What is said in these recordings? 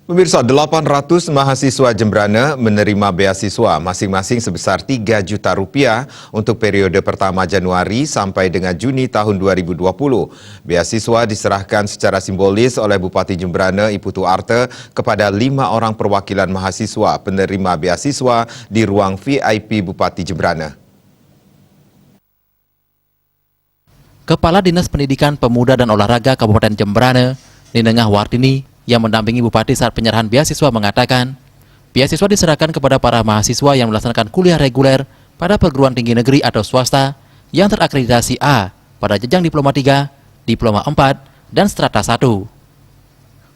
Pemirsa, 800 mahasiswa Jembrana menerima beasiswa masing-masing sebesar 3 juta rupiah untuk periode pertama Januari sampai dengan Juni tahun 2020. Beasiswa diserahkan secara simbolis oleh Bupati Jembrana Iputu Arte kepada 5 orang perwakilan mahasiswa penerima beasiswa di ruang VIP Bupati Jembrana. Kepala Dinas Pendidikan Pemuda dan Olahraga Kabupaten Jembrana, Ninengah Wardini, yang mendampingi Bupati saat penyerahan beasiswa mengatakan, beasiswa diserahkan kepada para mahasiswa yang melaksanakan kuliah reguler pada perguruan tinggi negeri atau swasta yang terakreditasi A pada jenjang Diploma 3, Diploma 4, dan Strata 1.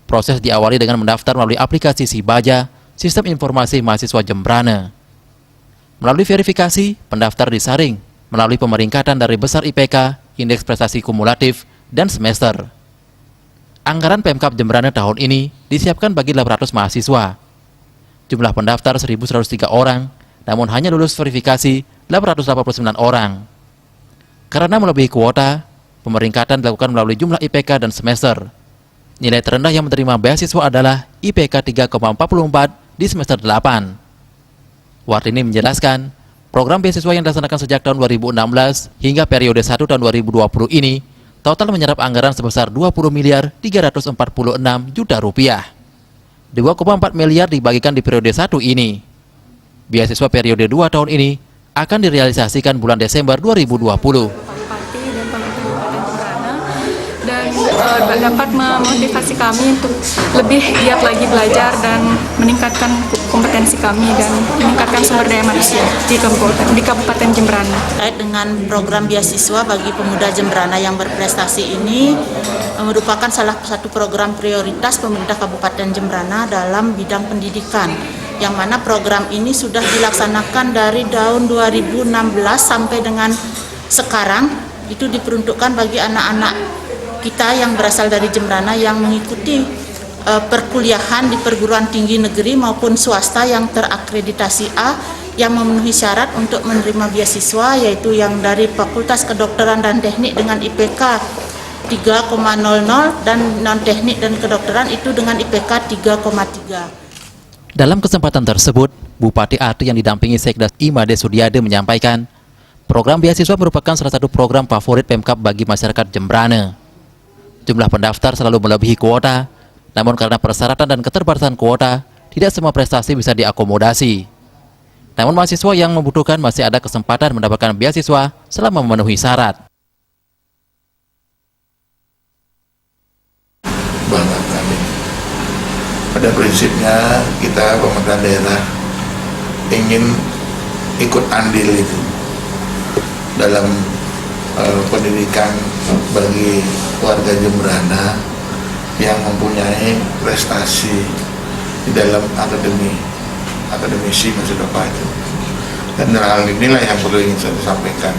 Proses diawali dengan mendaftar melalui aplikasi Sibaja, Sistem Informasi Mahasiswa Jembrana. Melalui verifikasi, pendaftar disaring melalui pemeringkatan dari besar IPK, Indeks Prestasi Kumulatif, dan semester. Anggaran Pemkab Jembrana tahun ini disiapkan bagi 800 mahasiswa. Jumlah pendaftar 1.103 orang, namun hanya lulus verifikasi 889 orang. Karena melebihi kuota, pemeringkatan dilakukan melalui jumlah IPK dan semester. Nilai terendah yang menerima beasiswa adalah IPK 3,44 di semester 8. Wardini menjelaskan, program beasiswa yang dilaksanakan sejak tahun 2016 hingga periode 1 tahun 2020 ini total menyerap anggaran sebesar 20 miliar 346 juta rupiah. 2,4 miliar dibagikan di periode 1 ini. Beasiswa periode 2 tahun ini akan direalisasikan bulan Desember 2020. Dan dapat memotivasi kami untuk lebih giat lagi belajar dan meningkatkan kompetensi kami dan meningkatkan sumber daya manusia di Kabupaten Jembrana. Terkait dengan program beasiswa bagi pemuda Jembrana yang berprestasi ini merupakan salah satu program prioritas pemerintah Kabupaten Jembrana dalam bidang pendidikan, yang mana program ini sudah dilaksanakan dari tahun 2016 sampai dengan sekarang. Itu diperuntukkan bagi anak-anak kita yang berasal dari Jembrana yang mengikuti perkuliahan di perguruan tinggi negeri maupun swasta yang terakreditasi A yang memenuhi syarat untuk menerima beasiswa, yaitu yang dari Fakultas Kedokteran dan Teknik dengan IPK 3,00 dan non-teknik dan kedokteran itu dengan IPK 3,3. Dalam kesempatan tersebut, Bupati Arte yang didampingi Sekdas Imade Sudiade menyampaikan, program beasiswa merupakan salah satu program favorit Pemkab bagi masyarakat Jembrana. Jumlah pendaftar selalu melebihi kuota, namun karena persyaratan dan keterbatasan kuota, tidak semua prestasi bisa diakomodasi. Namun mahasiswa yang membutuhkan masih ada kesempatan mendapatkan beasiswa selama memenuhi syarat. Bangga kami. Pada prinsipnya kita pemerintah daerah ingin ikut andil itu dalam pendidikan bagi warga Jembrana yang mempunyai prestasi di dalam akademisi masa depan itu. Dan hal inilah yang perlu ingin saya sampaikan.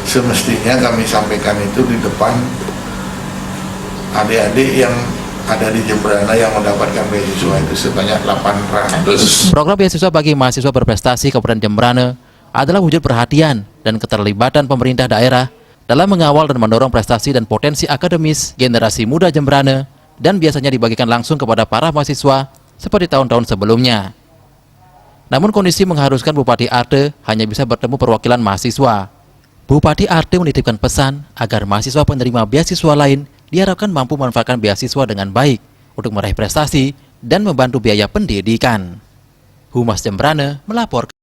Semestinya kami sampaikan itu di depan adik-adik yang ada di Jembrana yang mendapatkan beasiswa itu sebanyak 800. Program beasiswa bagi mahasiswa berprestasi Kabupaten Jembrana adalah wujud perhatian dan keterlibatan pemerintah daerah dalam mengawal dan mendorong prestasi dan potensi akademis generasi muda Jembrana, dan biasanya dibagikan langsung kepada para mahasiswa seperti tahun-tahun sebelumnya. Namun kondisi mengharuskan Bupati Arte hanya bisa bertemu perwakilan mahasiswa. Bupati Arte menitipkan pesan agar mahasiswa penerima beasiswa lain diharapkan mampu memanfaatkan beasiswa dengan baik untuk meraih prestasi dan membantu biaya pendidikan. Humas Jembrana melaporkan.